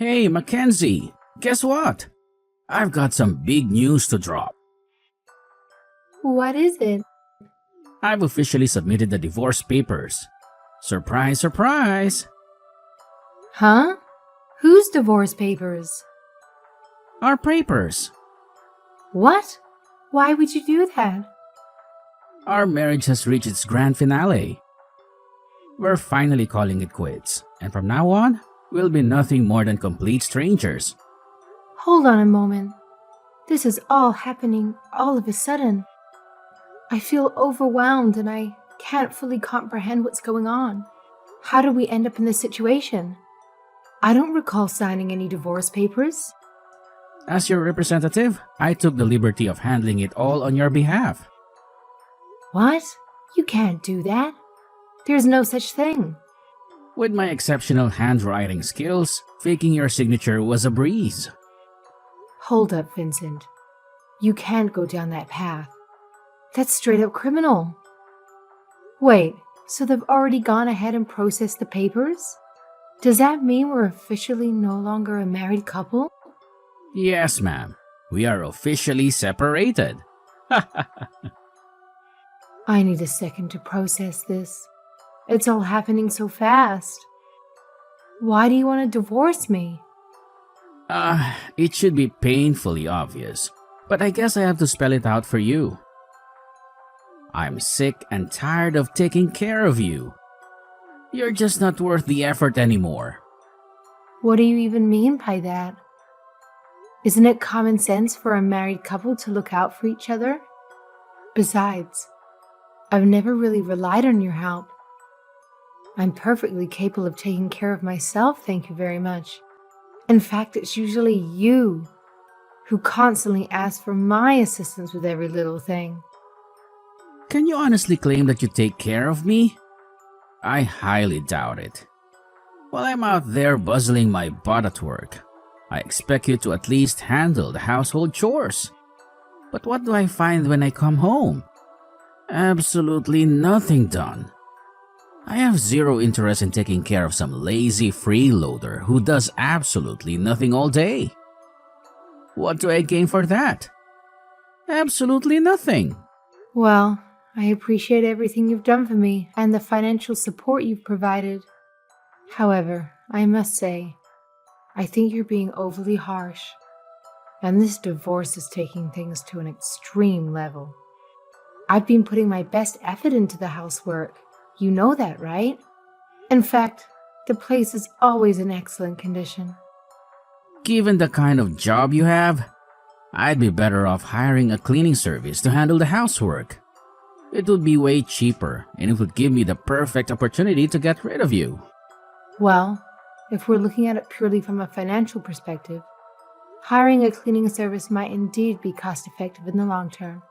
Hey, Mackenzie, guess what? I've got some big news to drop. What is it? I've officially submitted the divorce papers. Surprise, surprise! Huh? Whose divorce papers? Our papers. What? Why would you do that? Our marriage has reached its grand finale. We're finally calling it quits, and from now on, we'll be nothing more than complete strangers. Hold on a moment. This is all happening all of a sudden. I feel overwhelmed and I can't fully comprehend what's going on. How did we end up in this situation? I don't recall signing any divorce papers. As your representative, I took the liberty of handling it all on your behalf. What? You can't do that. There's no such thing. With my exceptional handwriting skills, faking your signature was a breeze. Hold up, Vincent. You can't go down that path. That's straight up criminal. Wait, so they've already gone ahead and processed the papers? Does that mean we're officially no longer a married couple? Yes, ma'am. We are officially separated. I need a second to process this. It's all happening so fast. Why do you want to divorce me? It should be painfully obvious, but I guess I have to spell it out for you. I'm sick and tired of taking care of you. You're just not worth the effort anymore. What do you even mean by that? Isn't it common sense for a married couple to look out for each other? Besides, I've never really relied on your help. I'm perfectly capable of taking care of myself, thank you very much. In fact, it's usually you who constantly ask for my assistance with every little thing. Can you honestly claim that you take care of me? I highly doubt it. While I'm out there bustling my butt at work, I expect you to at least handle the household chores. But what do I find when I come home? Absolutely nothing done. I have zero interest in taking care of some lazy freeloader who does absolutely nothing all day. What do I gain for that? Absolutely nothing. Well, I appreciate everything you've done for me and the financial support you've provided. However, I must say, I think you're being overly harsh, and this divorce is taking things to an extreme level. I've been putting my best effort into the housework. You know that, right? In fact, the place is always in excellent condition. Given the kind of job you have, I'd be better off hiring a cleaning service to handle the housework. It would be way cheaper, and it would give me the perfect opportunity to get rid of you. Well, if we're looking at it purely from a financial perspective, hiring a cleaning service might indeed be cost-effective in the long term.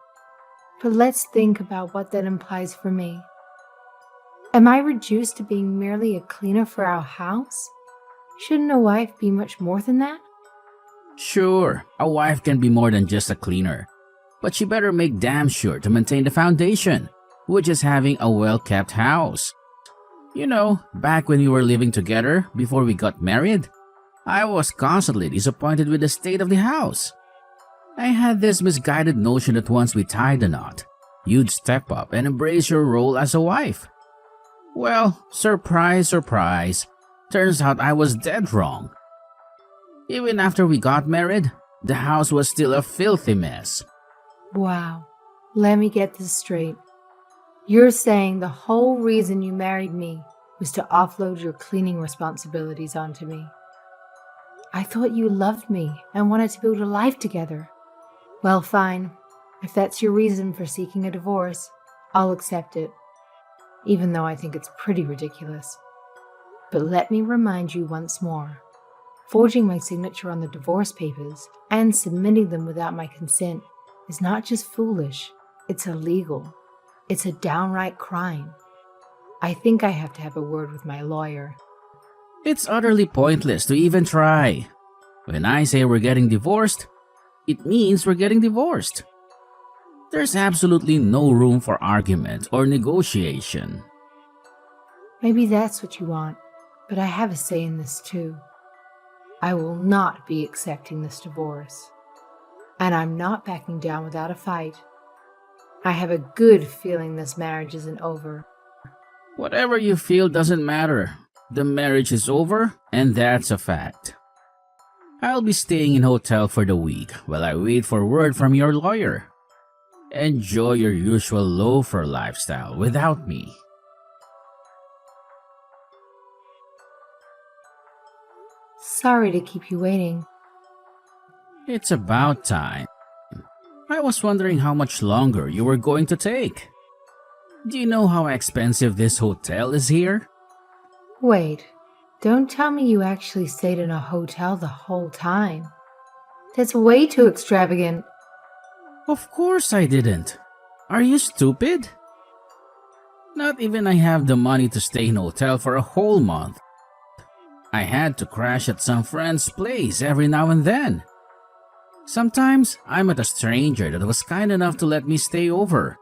But let's think about what that implies for me. Am I reduced to being merely a cleaner for our house? Shouldn't a wife be much more than that? Sure, a wife can be more than just a cleaner, but she better make damn sure to maintain the foundation, which is having a well-kept house. You know, back when we were living together before we got married, I was constantly disappointed with the state of the house. I had this misguided notion that once we tied the knot, you'd step up and embrace your role as a wife. Well, surprise, surprise, turns out I was dead wrong. Even after we got married, the house was still a filthy mess. Wow, let me get this straight. You're saying the whole reason you married me was to offload your cleaning responsibilities onto me. I thought you loved me and wanted to build a life together. Well, fine. If that's your reason for seeking a divorce, I'll accept it, even though I think it's pretty ridiculous. But let me remind you once more. Forging my signature on the divorce papers and submitting them without my consent is not just foolish, it's illegal. It's a downright crime. I think I have to have a word with my lawyer. It's utterly pointless to even try. When I say we're getting divorced, it means we're getting divorced. There's absolutely no room for argument or negotiation. Maybe that's what you want, but I have a say in this too. I will not be accepting this divorce. And I'm not backing down without a fight. I have a good feeling this marriage isn't over. Whatever you feel doesn't matter. The marriage is over, and that's a fact. I'll be staying in hotel for the week while I wait for word from your lawyer. Enjoy your usual loafer lifestyle without me. Sorry to keep you waiting. It's about time. I was wondering how much longer you were going to take. Do you know how expensive this hotel is here? Wait, don't tell me you actually stayed in a hotel the whole time. That's way too extravagant. Of course I didn't. Are you stupid? Not even I have the money to stay in a hotel for a whole month. I had to crash at some friend's place every now and then. Sometimes I met a stranger that was kind enough to let me stay over.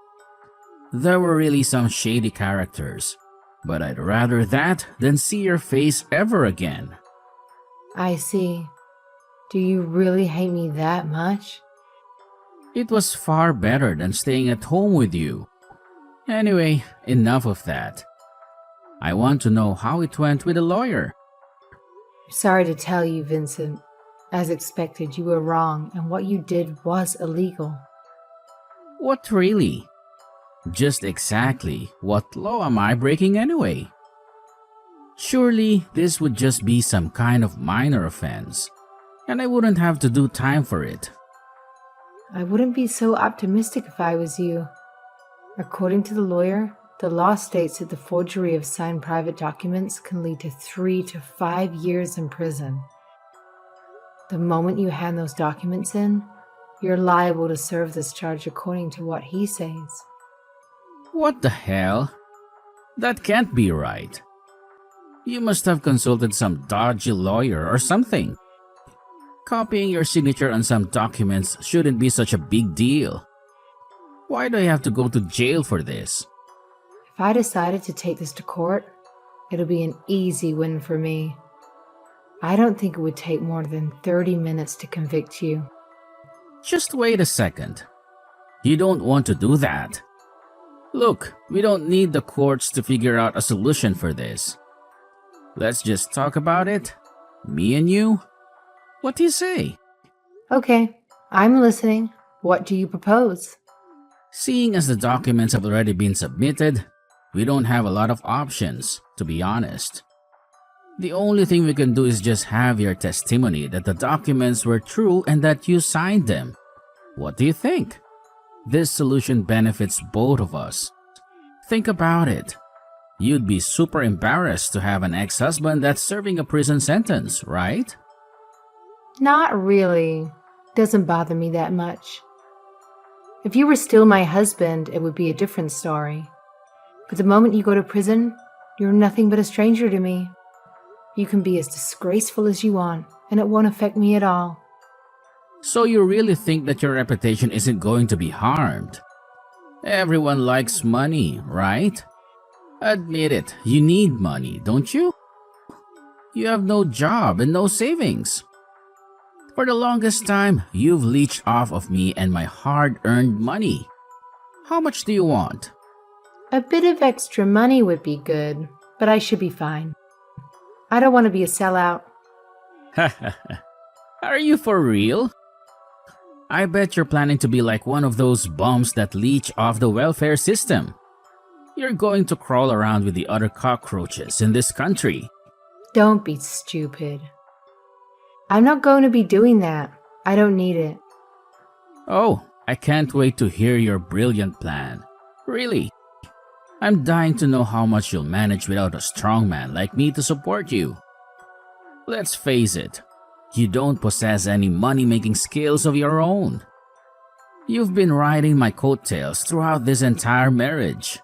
There were really some shady characters, but I'd rather that than see your face ever again. I see. Do you really hate me that much? It was far better than staying at home with you. Anyway, enough of that. I want to know how it went with the lawyer. Sorry to tell you, Vincent. As expected, you were wrong, and what you did was illegal. What really? Just exactly what law am I breaking anyway? Surely this would just be some kind of minor offense, and I wouldn't have to do time for it. I wouldn't be so optimistic if I was you. According to the lawyer, the law states that the forgery of signed private documents can lead to 3 to 5 years in prison. The moment you hand those documents in, you're liable to serve this charge according to what he says. What the hell? That can't be right. You must have consulted some dodgy lawyer or something. Copying your signature on some documents shouldn't be such a big deal. Why do I have to go to jail for this? If I decided to take this to court, it'll be an easy win for me. I don't think it would take more than 30 minutes to convict you. Just wait a second. You don't want to do that. Look, we don't need the courts to figure out a solution for this. Let's just talk about it. Me and you. What do you say? Okay, I'm listening. What do you propose? Seeing as the documents have already been submitted, we don't have a lot of options, to be honest. The only thing we can do is just have your testimony that the documents were true and that you signed them. What do you think? This solution benefits both of us. Think about it. You'd be super embarrassed to have an ex-husband that's serving a prison sentence, right? Not really. Doesn't bother me that much. If you were still my husband, it would be a different story. But the moment you go to prison, you're nothing but a stranger to me. You can be as disgraceful as you want, and it won't affect me at all. So you really think that your reputation isn't going to be harmed? Everyone likes money, right? Admit it, you need money, don't you? You have no job and no savings. For the longest time, you've leached off of me and my hard-earned money. How much do you want? A bit of extra money would be good, but I should be fine. I don't want to be a sellout. Are you for real? I bet you're planning to be like one of those bums that leech off the welfare system. You're going to crawl around with the other cockroaches in this country. Don't be stupid. I'm not going to be doing that. I don't need it. Oh, I can't wait to hear your brilliant plan. Really. I'm dying to know how much you'll manage without a strong man like me to support you. Let's face it, you don't possess any money-making skills of your own. You've been riding my coattails throughout this entire marriage.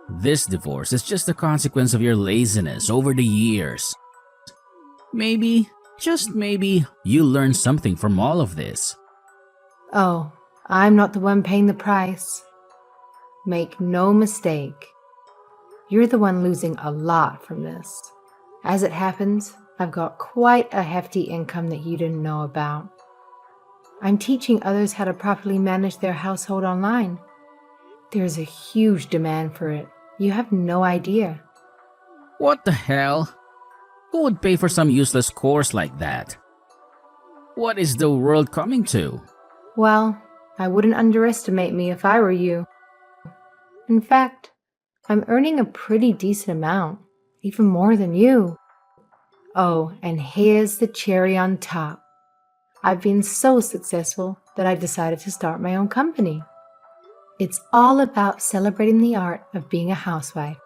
This divorce is just a consequence of your laziness over the years. Maybe, just maybe, you learn something from all of this. Oh, I'm not the one paying the price. Make no mistake. You're the one losing a lot from this. As it happens, I've got quite a hefty income that you didn't know about. I'm teaching others how to properly manage their household online. There's a huge demand for it. You have no idea. What the hell? Who would pay for some useless course like that? What is the world coming to? Well, I wouldn't underestimate me if I were you. In fact, I'm earning a pretty decent amount, even more than you. Oh, and here's the cherry on top. I've been so successful that I decided to start my own company. It's all about celebrating the art of being a housewife.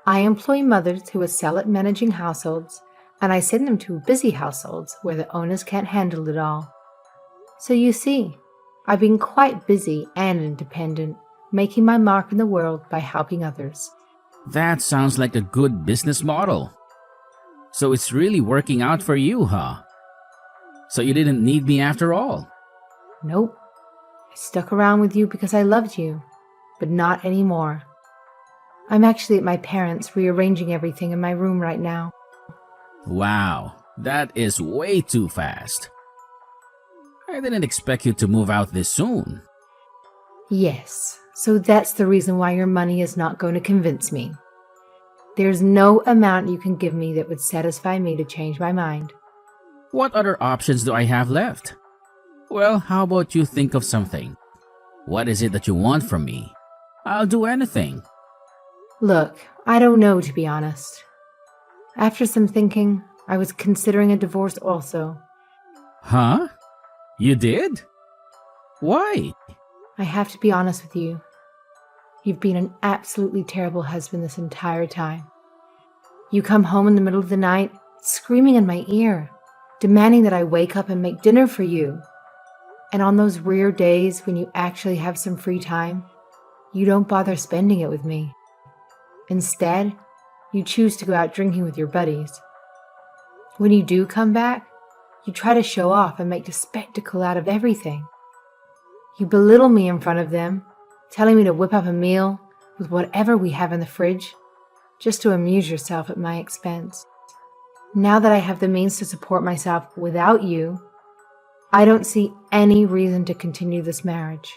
I employ mothers who excel at managing households, and I send them to busy households where the owners can't handle it all. So you see, I've been quite busy and independent, making my mark in the world by helping others. That sounds like a good business model. So it's really working out for you, huh? So you didn't need me after all? Nope. I stuck around with you because I loved you, but not anymore. I'm actually at my parents' rearranging everything in my room right now. Wow, that is way too fast. I didn't expect you to move out this soon. Yes, so that's the reason why your money is not going to convince me. There's no amount you can give me that would satisfy me to change my mind. What other options do I have left? Well, how about you think of something? What is it that you want from me? I'll do anything. Look, I don't know, to be honest. After some thinking, I was considering a divorce also. Huh? You did? Why? I have to be honest with you. You've been an absolutely terrible husband this entire time. You come home in the middle of the night, screaming in my ear, demanding that I wake up and make dinner for you. And on those rare days when you actually have some free time, you don't bother spending it with me. Instead, you choose to go out drinking with your buddies. When you do come back, you try to show off and make a spectacle out of everything. You belittle me in front of them, telling me to whip up a meal with whatever we have in the fridge, just to amuse yourself at my expense. Now that I have the means to support myself without you, I don't see any reason to continue this marriage.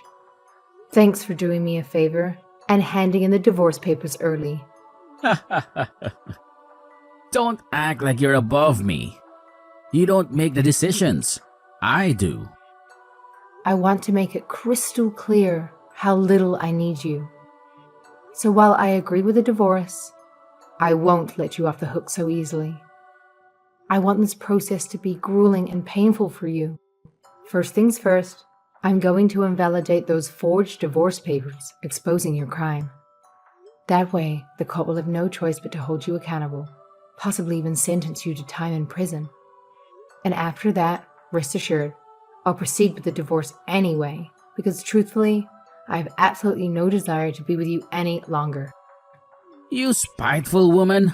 Thanks for doing me a favor and handing in the divorce papers early. Don't act like you're above me. You don't make the decisions. I do. I want to make it crystal clear how little I need you. So while I agree with the divorce, I won't let you off the hook so easily. I want this process to be grueling and painful for you. First things first, I'm going to invalidate those forged divorce papers exposing your crime. That way, the court will have no choice but to hold you accountable, possibly even sentence you to time in prison. And after that, rest assured, I'll proceed with the divorce anyway, because truthfully, I have absolutely no desire to be with you any longer. You spiteful woman.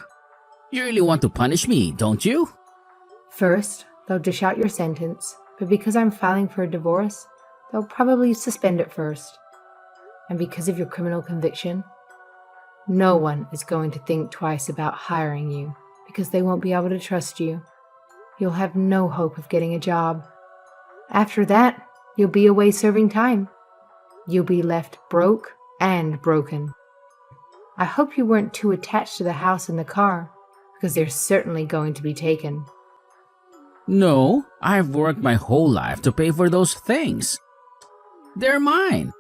You really want to punish me, don't you? First, they'll dish out your sentence, but because I'm filing for a divorce, they'll probably suspend it first. And because of your criminal conviction, no one is going to think twice about hiring you because they won't be able to trust you. You'll have no hope of getting a job. After that, you'll be away serving time. You'll be left broke and broken. I hope you weren't too attached to the house and the car, because they're certainly going to be taken. No, I've worked my whole life to pay for those things. They're mine.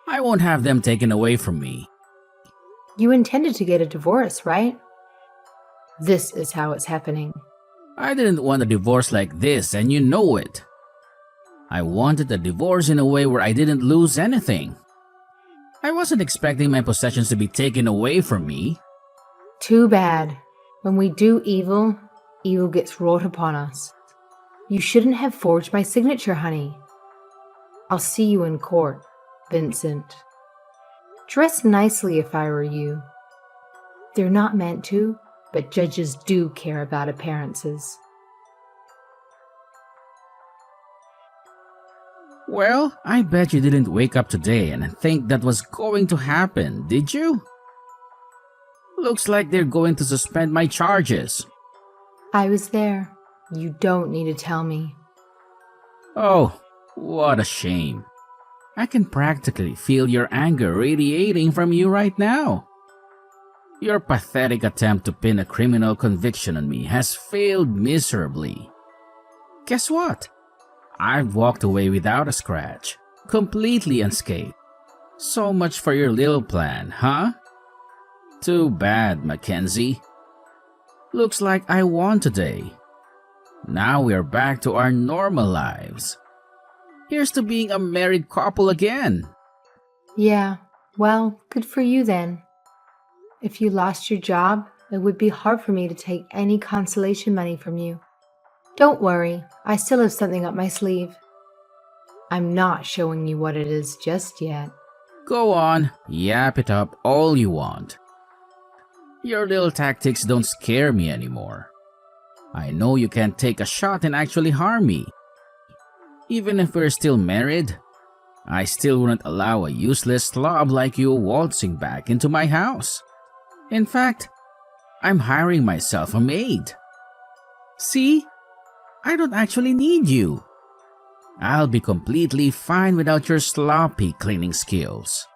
I won't have them taken away from me. You intended to get a divorce, right? This is how it's happening. I didn't want a divorce like this, and you know it. I wanted a divorce in a way where I didn't lose anything. I wasn't expecting my possessions to be taken away from me. Too bad. When we do evil, evil gets wrought upon us. You shouldn't have forged my signature, honey. I'll see you in court, Vincent. Dress nicely if I were you. They're not meant to, but judges do care about appearances. Well, I bet you didn't wake up today and think that was going to happen, did you? Looks like they're going to suspend my charges. I was there. You don't need to tell me. Oh, what a shame. I can practically feel your anger radiating from you right now. Your pathetic attempt to pin a criminal conviction on me has failed miserably. Guess what? I've walked away without a scratch, completely unscathed. So much for your little plan, huh? Too bad, Mackenzie. Looks like I won today. Now we're back to our normal lives. Here's to being a married couple again. Yeah, well, good for you then. If you lost your job, it would be hard for me to take any consolation money from you. Don't worry, I still have something up my sleeve. I'm not showing you what it is just yet. Go on, yap it up all you want. Your little tactics don't scare me anymore. I know you can't take a shot and actually harm me. Even if we're still married, I still wouldn't allow a useless slob like you waltzing back into my house. In fact, I'm hiring myself a maid. See? I don't actually need you. I'll be completely fine without your sloppy cleaning skills.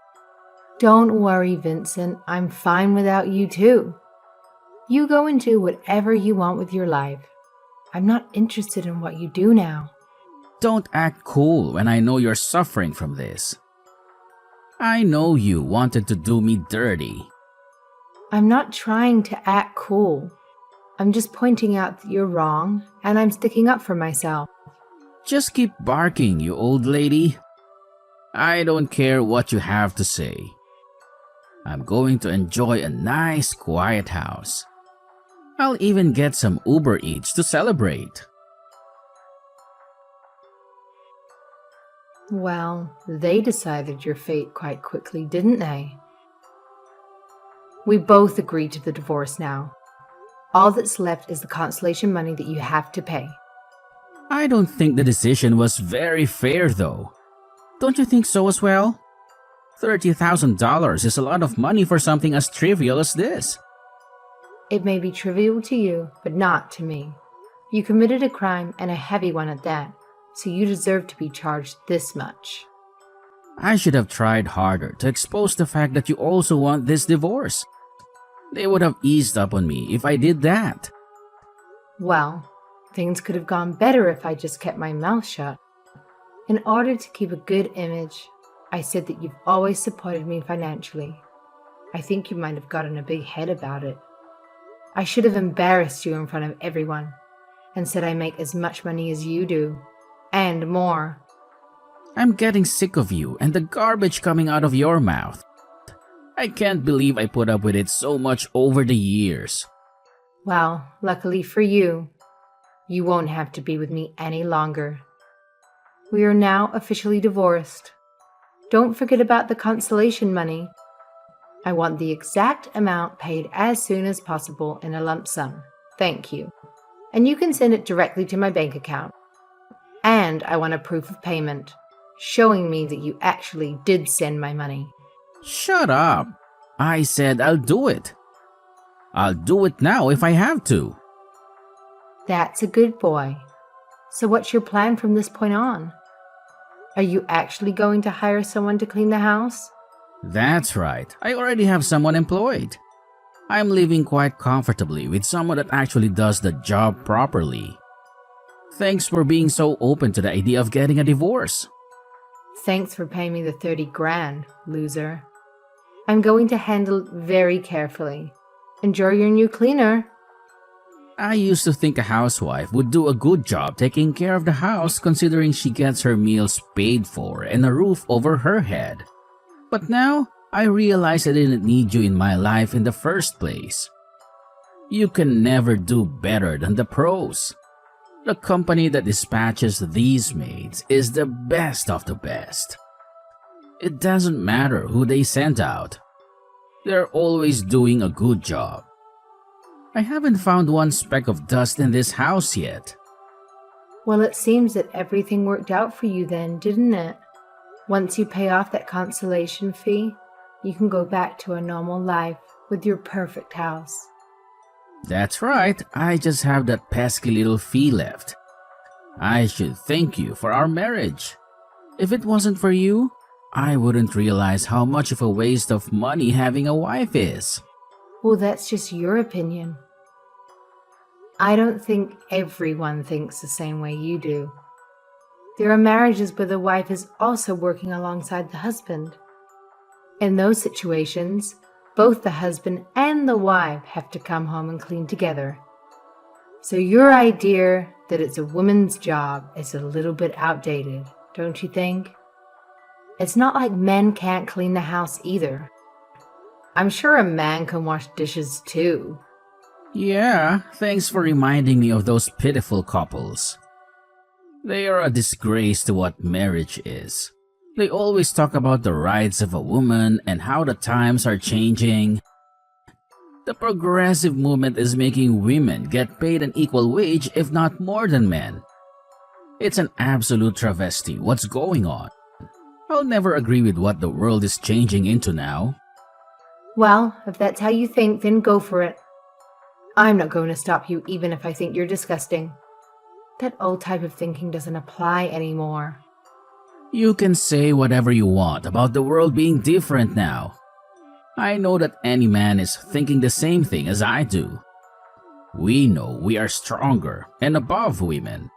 Don't worry, Vincent. I'm fine without you too. You go and do whatever you want with your life. I'm not interested in what you do now. Don't act cool when I know you're suffering from this. I know you wanted to do me dirty. I'm not trying to act cool. I'm just pointing out that you're wrong, and I'm sticking up for myself. Just keep barking, you old lady. I don't care what you have to say. I'm going to enjoy a nice, quiet house. I'll even get some Uber Eats to celebrate. Well, they decided your fate quite quickly, didn't they? We both agreed to the divorce now. All that's left is the consolation money that you have to pay. I don't think the decision was very fair, though. Don't you think so as well? $30,000 is a lot of money for something as trivial as this. It may be trivial to you, but not to me. You committed a crime, and a heavy one at that, so you deserve to be charged this much. I should have tried harder to expose the fact that you also want this divorce. They would have eased up on me if I did that. Well, things could have gone better if I just kept my mouth shut. In order to keep a good image, I said that you've always supported me financially. I think you might have gotten a big head about it. I should have embarrassed you in front of everyone and said I make as much money as you do, and more. I'm getting sick of you and the garbage coming out of your mouth. I can't believe I put up with it so much over the years. Well, luckily for you, you won't have to be with me any longer. We are now officially divorced. Don't forget about the consolation money. I want the exact amount paid as soon as possible in a lump sum. Thank you. And you can send it directly to my bank account. And I want a proof of payment, showing me that you actually did send my money. Shut up. I said I'll do it. I'll do it now if I have to. That's a good boy. So what's your plan from this point on? Are you actually going to hire someone to clean the house? That's right. I already have someone employed. I'm living quite comfortably with someone that actually does the job properly. Thanks for being so open to the idea of getting a divorce. Thanks for paying me the 30 grand, loser. I'm going to handle it very carefully. Enjoy your new cleaner. I used to think a housewife would do a good job taking care of the house considering she gets her meals paid for and a roof over her head. But now, I realize I didn't need you in my life in the first place. You can never do better than the pros. The company that dispatches these maids is the best of the best. It doesn't matter who they send out. They're always doing a good job. I haven't found one speck of dust in this house yet. Well, it seems that everything worked out for you then, didn't it? Once you pay off that consolation fee, you can go back to a normal life with your perfect house. That's right, I just have that pesky little fee left. I should thank you for our marriage. If it wasn't for you, I wouldn't realize how much of a waste of money having a wife is. Well, that's just your opinion. I don't think everyone thinks the same way you do. There are marriages where the wife is also working alongside the husband. In those situations, both the husband and the wife have to come home and clean together. So your idea that it's a woman's job is a little bit outdated, don't you think? It's not like men can't clean the house either. I'm sure a man can wash dishes too. Yeah, thanks for reminding me of those pitiful couples. They are a disgrace to what marriage is. They always talk about the rights of a woman and how the times are changing. The progressive movement is making women get paid an equal wage, if not more than men. It's an absolute travesty what's going on. I'll never agree with what the world is changing into now. Well, if that's how you think, then go for it. I'm not going to stop you even if I think you're disgusting. That old type of thinking doesn't apply anymore. You can say whatever you want about the world being different now. I know that any man is thinking the same thing as I do. We know we are stronger and above women.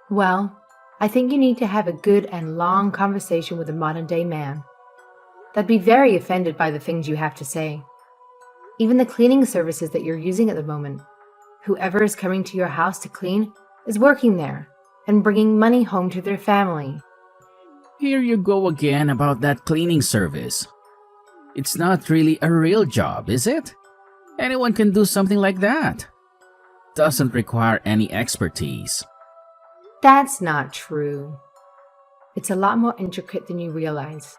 Well, I think you need to have a good and long conversation with a modern-day man. They'd be very offended by the things you have to say. Even the cleaning services that you're using at the moment. Whoever is coming to your house to clean is working there and bringing money home to their family. Here you go again about that cleaning service. It's not really a real job, is it? Anyone can do something like that. Doesn't require any expertise. That's not true. It's a lot more intricate than you realize.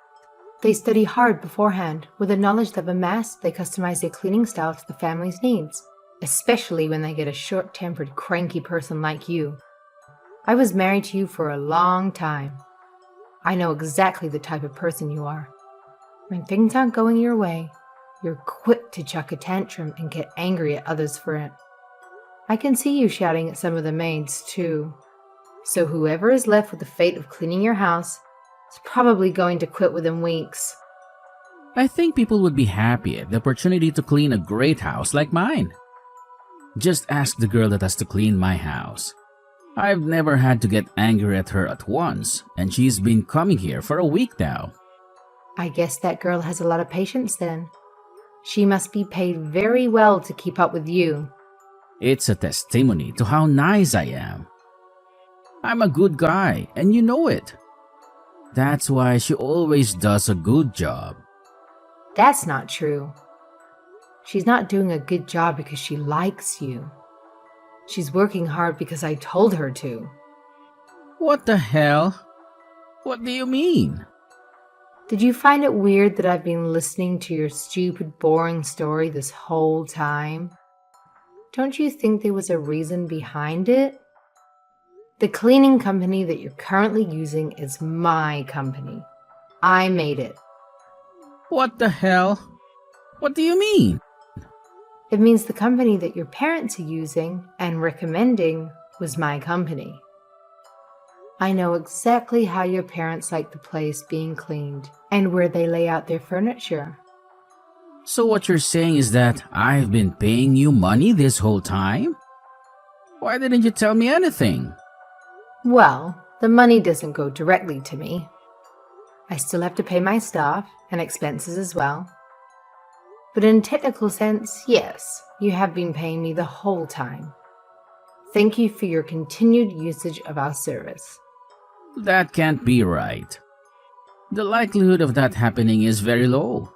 They study hard beforehand. With the knowledge they've amassed, they customize their cleaning style to the family's needs, especially when they get a short-tempered, cranky person like you. I was married to you for a long time. I know exactly the type of person you are. When things aren't going your way, you're quick to chuck a tantrum and get angry at others for it. I can see you shouting at some of the maids, too. So whoever is left with the fate of cleaning your house is probably going to quit within weeks. I think people would be happy at the opportunity to clean a great house like mine. Just ask the girl that has to clean my house. I've never had to get angry at her at once, and she's been coming here for a week now. I guess that girl has a lot of patience then. She must be paid very well to keep up with you. It's a testimony to how nice I am. I'm a good guy, and you know it. That's why she always does a good job. That's not true. She's not doing a good job because she likes you. She's working hard because I told her to. What the hell? What do you mean? Did you find it weird that I've been listening to your stupid, boring story this whole time? Don't you think there was a reason behind it? The cleaning company that you're currently using is my company. I made it. What the hell? What do you mean? It means the company that your parents are using and recommending was my company. I know exactly how your parents like the place being cleaned and where they lay out their furniture. So what you're saying is that I've been paying you money this whole time? Why didn't you tell me anything? Well, the money doesn't go directly to me. I still have to pay my staff and expenses as well. But in a technical sense, yes, you have been paying me the whole time. Thank you for your continued usage of our service. That can't be right. The likelihood of that happening is very low.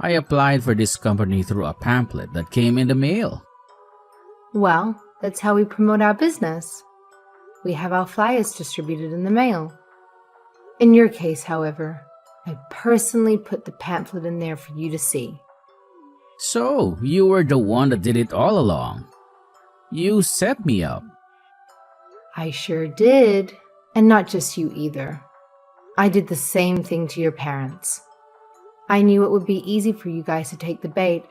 I applied for this company through a pamphlet that came in the mail. Well, that's how we promote our business. We have our flyers distributed in the mail. In your case, however, I personally put the pamphlet in there for you to see. So, you were the one that did it all along. You set me up. I sure did. And not just you either. I did the same thing to your parents. I knew it would be easy for you guys to take the bait,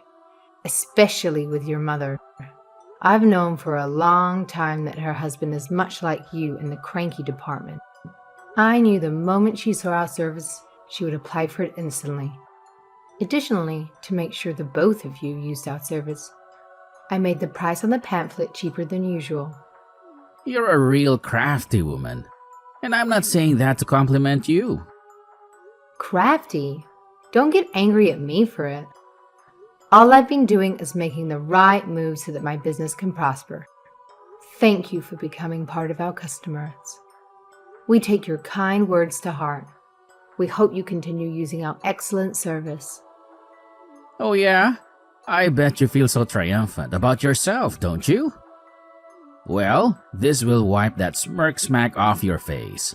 especially with your mother. I've known for a long time that her husband is much like you in the cranky department. I knew the moment she saw our service, she would apply for it instantly. Additionally, to make sure the both of you used our service, I made the price on the pamphlet cheaper than usual. You're a real crafty woman. And I'm not saying that to compliment you. Crafty? Don't get angry at me for it. All I've been doing is making the right moves so that my business can prosper. Thank you for becoming part of our customers. We take your kind words to heart. We hope you continue using our excellent service. Oh yeah? I bet you feel so triumphant about yourself, don't you? Well, this will wipe that smack off your face.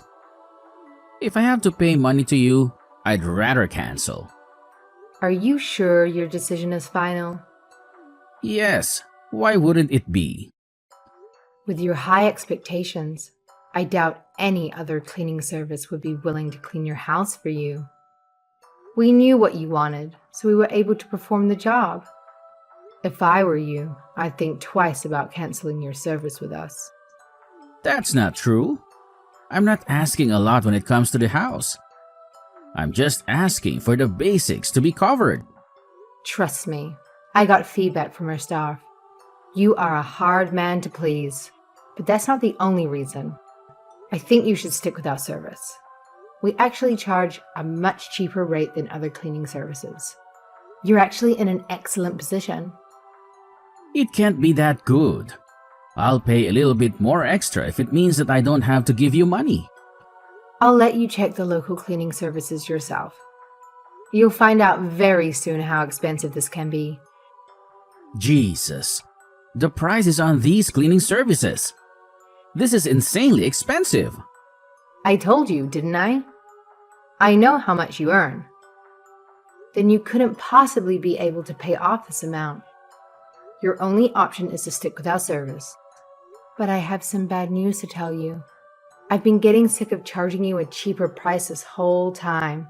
If I have to pay money to you, I'd rather cancel. Are you sure your decision is final? Yes, why wouldn't it be? With your high expectations, I doubt any other cleaning service would be willing to clean your house for you. We knew what you wanted, so we were able to perform the job. If I were you, I'd think twice about canceling your service with us. That's not true. I'm not asking a lot when it comes to the house. I'm just asking for the basics to be covered. Trust me, I got feedback from our staff. You are a hard man to please, but that's not the only reason. I think you should stick with our service. We actually charge a much cheaper rate than other cleaning services. You're actually in an excellent position. It can't be that good. I'll pay a little bit more extra if it means that I don't have to give you money. I'll let you check the local cleaning services yourself. You'll find out very soon how expensive this can be. Jesus, the prices on these cleaning services. This is insanely expensive. I told you, didn't I? I know how much you earn. Then you couldn't possibly be able to pay off this amount. Your only option is to stick with our service. But I have some bad news to tell you. I've been getting sick of charging you a cheaper price this whole time.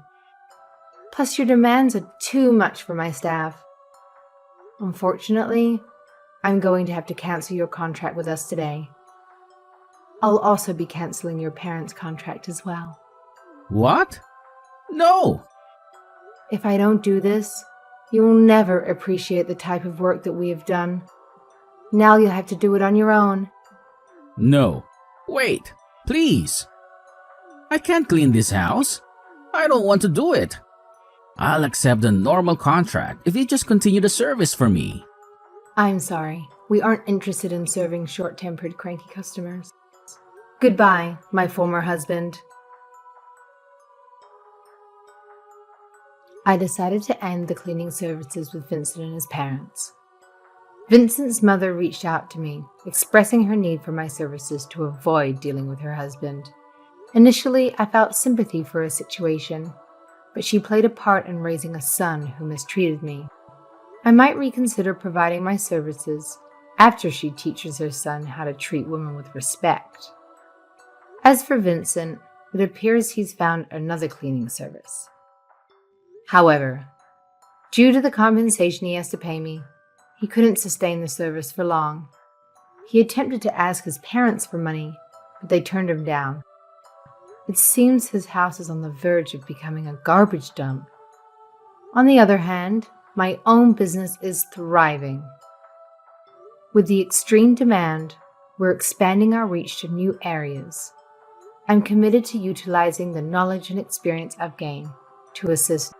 Plus, your demands are too much for my staff. Unfortunately, I'm going to have to cancel your contract with us today. I'll also be canceling your parents' contract as well. What? No! If I don't do this, you will never appreciate the type of work that we have done. Now you'll have to do it on your own. No. Wait, please. I can't clean this house. I don't want to do it. I'll accept the normal contract if you just continue the service for me. I'm sorry. We aren't interested in serving short-tempered, cranky customers. Goodbye, my former husband. I decided to end the cleaning services with Vincent and his parents. Vincent's mother reached out to me, expressing her need for my services to avoid dealing with her husband. Initially, I felt sympathy for her situation, but she played a part in raising a son who mistreated me. I might reconsider providing my services after she teaches her son how to treat women with respect. As for Vincent, it appears he's found another cleaning service. However, due to the compensation he has to pay me, he couldn't sustain the service for long. He attempted to ask his parents for money, but they turned him down. It seems his house is on the verge of becoming a garbage dump. On the other hand, my own business is thriving. With the extreme demand, we're expanding our reach to new areas. I'm committed to utilizing the knowledge and experience I've gained to assist